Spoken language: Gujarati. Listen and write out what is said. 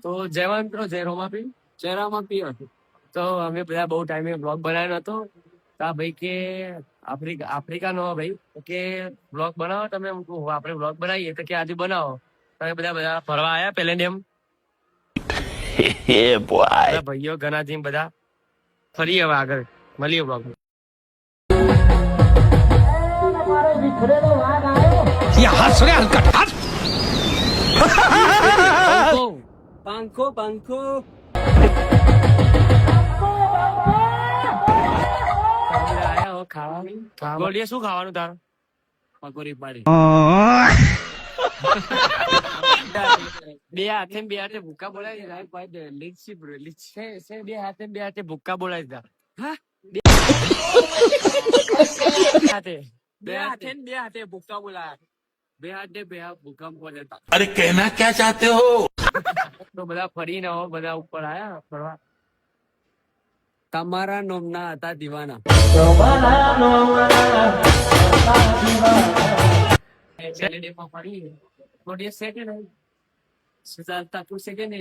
તો જયવાન મિત્રો જય રોમાપી જયરામા પિયર. તો અમે બધા બહુ ટાઈમે બ્લોગ બનાવ્યો હતો. તો આ ભાઈ કે આફ્રિકા નો ભાઈ કે બ્લોગ બનાવો તમે. આપણે બ્લોગ બનાવીએ તો કે આજે બનાવો. તમે બધા ફરવા આયા પેલેન્ડિયમ. બધા ભાઈઓ ઘણા જીમ બધા ફરી હવે આગળ મળીએ બ્લોગ. પાંખો પાંખો ખાવાનું શું ખાવાનું તાર પકોડી પાડી બે હાથે ભૂકા બોલાવી બે હાથે ભૂકા બોલાવી દા. બે હાથે ભૂકા બોલાયા. બે હાથે ભૂકંપ બોલાતા. અરે કહેના ક્યાં ચાહતે હો. તો બધા ફરીને બધા ઉપર આયા ફરવા. તમારા નોમના હતા દીવાના. સેકન્ડ